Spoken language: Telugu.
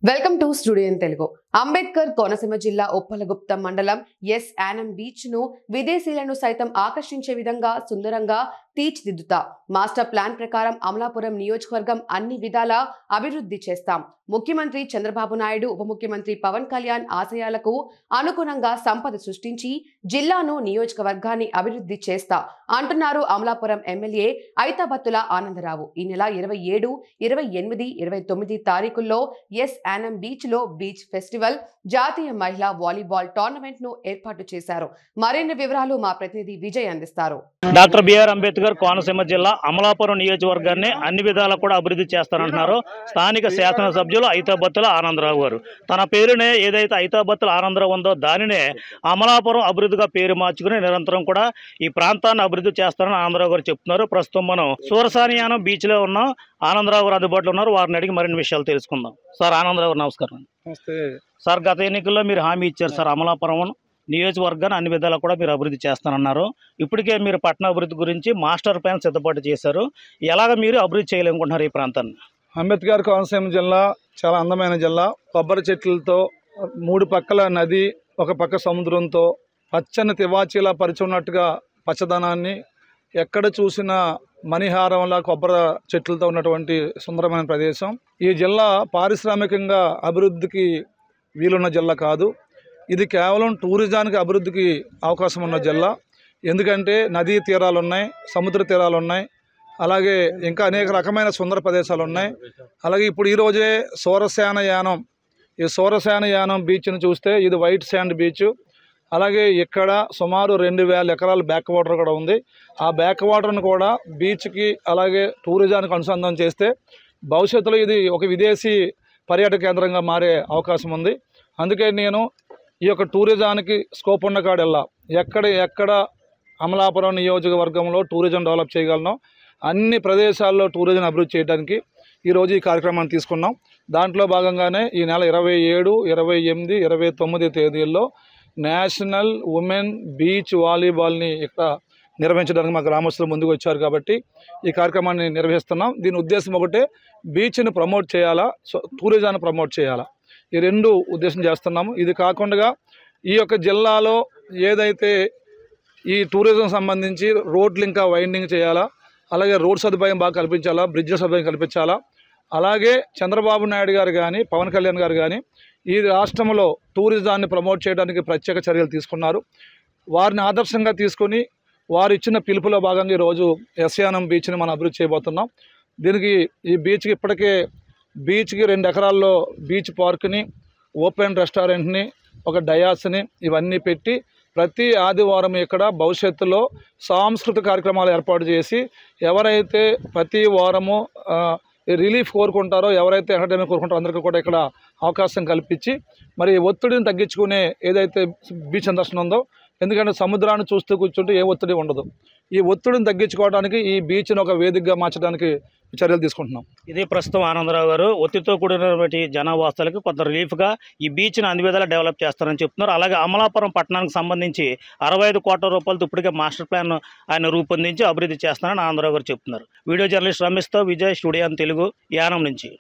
Welcome to studio in Telugu. Ambedkar Konaseema జిల్లా ఉప్పలగుప్తం మండలం ఎస్ యానం బీచ్ ను విదేశీయులను సైతం ఆకర్షించే విధంగా సుందరంగా తీర్చిదిద్దుతా మాస్టర్ ప్లాన్ ప్రకారం అమలాపురం నియోజకవర్గం అన్ని విధాలా అభివృద్ధి చేస్తాం. ముఖ్యమంత్రి చంద్రబాబు నాయుడు, ఉప ముఖ్యమంత్రి పవన్ కళ్యాణ్ ఆశయాలకు అనుగుణంగా సంపద సృష్టించి జిల్లాను, నియోజకవర్గాన్ని అభివృద్ధి చేస్తా అంటున్నారు అమలాపురం ఎమ్మెల్యే ఐతాబత్తుల ఆనందరావు. ఈ నెల 27, 28, 29 తారీఖుల్లో ఎస్ యానం బీచ్ లో బీచ్ ఫెస్టివల్, జాతీయ మహిళా వాలీబాల్ టోర్నమెంట్ ను ఏర్పాటు చేశారు. మరిన్ని వివరాలు మా ప్రతినిధి విజయ్ అందిస్తారు. డాక్టర్ బిఆర్ అంబేద్కర్ కోనసీమ జిల్లా అమలాపురం నియోజకవర్గాన్ని అన్ని విధాలా కూడా అభివృద్ధి చేస్తారంటున్నారు స్థానిక శాసనసభ్యులు ఐతాబత్తుల ఆనందరావు గారు. తన పేరునే ఏదైతే ఐతాబత్తుల ఆనందరావు ఉందో దానినే అమలాపురం అభివృద్ధిగా పేరు మార్చుకుని నిరంతరం కూడా ఈ ప్రాంతాన్ని అభివృద్ధి చేస్తారని ఆనందరావు గారు చెప్తున్నారు. ప్రస్తుతం మనం సూరసానియానం బీచ్ లో ఉన్నాం. ఆనందరావు గారు అందుబాటులో ఉన్నారు. వారిని అడిగి మరిన్ని విషయాలు తెలుసుకుందాం. సార్ ఆనందరావు గారు నమస్కారం. సార్, గత ఎన్నికల్లో మీరు హామీ ఇచ్చారు సార్, అమలాపురం నియోజకవర్గాన్ని అన్ని విధాలా కూడా మీరు అభివృద్ధి చేస్తానన్నారు. ఇప్పటికే మీరు పట్టణ అభివృద్ధి గురించి మాస్టర్ ప్లాన్ సిద్ధపాటు చేశారు. ఎలాగ మీరు అభివృద్ధి చేయాలనుకుంటున్నారు ఈ ప్రాంతాన్ని? అంబేద్కర్ కోనసీమ జిల్లా చాలా అందమైన జిల్లా. కొబ్బరి చెట్లతో, 3 పక్కల నది, ఒక పక్క సముద్రంతో పచ్చని తివాచీలా పరిచున్నట్టుగా పచ్చదనాన్ని, ఎక్కడ చూసినా మణిహారంలా కొబ్బరి చెట్లతో ఉన్నటువంటి సుందరమైన ప్రదేశం. ఈ జిల్లా పారిశ్రామికంగా అభివృద్ధికి వీలున్న జిల్లా కాదు. ఇది కేవలం టూరిజానికి అభివృద్ధికి అవకాశం ఉన్న జిల్లా. ఎందుకంటే నదీ తీరాలు ఉన్నాయి, సముద్ర తీరాలు ఉన్నాయి, అలాగే ఇంకా అనేక రకమైన సుందర ప్రదేశాలు ఉన్నాయి. అలాగే ఇప్పుడు ఈరోజే సూరసేనయానం, ఈ సూరసేనయానం బీచ్ను చూస్తే ఇది వైట్ శాండ్ బీచ్. అలాగే ఇక్కడ సుమారు 2000 ఎకరాల బ్యాక్ వాటర్ కూడా ఉంది. ఆ బ్యాక్ వాటర్ను కూడా బీచ్కి అలాగే టూరిజానికి అనుసంధానం చేస్తే భవిష్యత్తులో ఇది ఒక విదేశీ పర్యాటక కేంద్రంగా మారే అవకాశం ఉంది. అందుకే నేను ఈ యొక్క టూరిజానికి స్కోప్ ఉన్న కాడెల్లా ఎక్కడ అమలాపురం నియోజకవర్గంలో టూరిజం డెవలప్ చేయగలను, అన్ని ప్రదేశాల్లో టూరిజం అభివృద్ధి చేయడానికి ఈరోజు ఈ కార్యక్రమాన్ని తీసుకున్నాం. దాంట్లో భాగంగానే ఈ నెల 27, 28, 29 తేదీల్లో నేషనల్ ఉమెన్ బీచ్ వాలీబాల్ని ఇక్కడ నిర్వహించడానికి మా గ్రామస్తులు ముందుకు వచ్చారు కాబట్టి ఈ కార్యక్రమాన్ని నిర్వహిస్తున్నాం. దీని ఉద్దేశం ఒకటే, బీచ్ని ప్రమోట్ చేయాలా, టూరిజాన్ని ప్రమోట్ చేయాలా, ఈ 2 ఉద్దేశం చేస్తున్నాము. ఇది కాకుండా ఈ యొక్క జిల్లాలో ఏదైతే ఈ టూరిజం సంబంధించి రోడ్లు ఇంకా వైండింగ్ చేయాలా, అలాగే రోడ్ సదుపాయం బాగా కల్పించాలా, బ్రిడ్జ్ సదుపాయం కల్పించాలా. అలాగే చంద్రబాబు నాయుడు గారు కానీ, పవన్ కళ్యాణ్ గారు కానీ ఈ రాష్ట్రంలో టూరిజాన్ని ప్రమోట్ చేయడానికి ప్రత్యేక చర్యలు తీసుకున్నారు. వారిని ఆదర్శంగా తీసుకొని వారు ఇచ్చిన పిలుపులో భాగంగా ఈరోజు ఎస్ యానం బీచ్ని మనం అభివృద్ధి చేయబోతున్నాం. దీనికి ఈ బీచ్కి ఇప్పటికే బీచ్కి 2 ఎకరాల్లో బీచ్ పార్క్ని, ఓపెన్ రెస్టారెంట్ని, ఒక డయాస్ని ఇవన్నీ పెట్టి ప్రతి ఆదివారం ఇక్కడ భవిష్యత్తులో సాంస్కృతిక కార్యక్రమాలు ఏర్పాటు చేసి ఎవరైతే ప్రతి వారము రిలీఫ్ కోరుకుంటారో, ఎవరైతే ఎంటర్టైన్మెంట్ కోరుకుంటారో అందరికీ కూడా ఇక్కడ అవకాశం కల్పించి మరి ఒత్తిడిని తగ్గించుకునే ఏదైతే బీచ్ సందర్శన ఉందో, ఎందుకంటే సముద్రాన్ని చూస్తూ కూర్చుంటే ఏ ఒత్తిడి ఉండదు. ఈ ఒత్తిడిని తగ్గించుకోవడానికి ఈ బీచ్ను ఒక వేదికగా మార్చడానికి చర్యలు తీసుకుంటున్నాం. ఇది ప్రస్తుతం ఆనందరావు గారు ఒత్తిడితో కూడినటువంటి జనావాసాలకు కొంత రిలీఫ్గా ఈ బీచ్ని అన్ని విధాలా డెవలప్ చేస్తారని చెప్తున్నారు. అలాగే అమలాపురం పట్టణానికి సంబంధించి 65 కోట్ల రూపాయలతో ఇప్పటికే మాస్టర్ ప్లాన్ ఆయన రూపొందించి అభివృద్ధి చేస్తారని ఆనందరావు గారు చెప్తున్నారు. వీడియో జర్నలిస్ట్ రమేష్తో విజయ్, స్టూడియో ఇన్ తెలుగు, యానం నుంచి.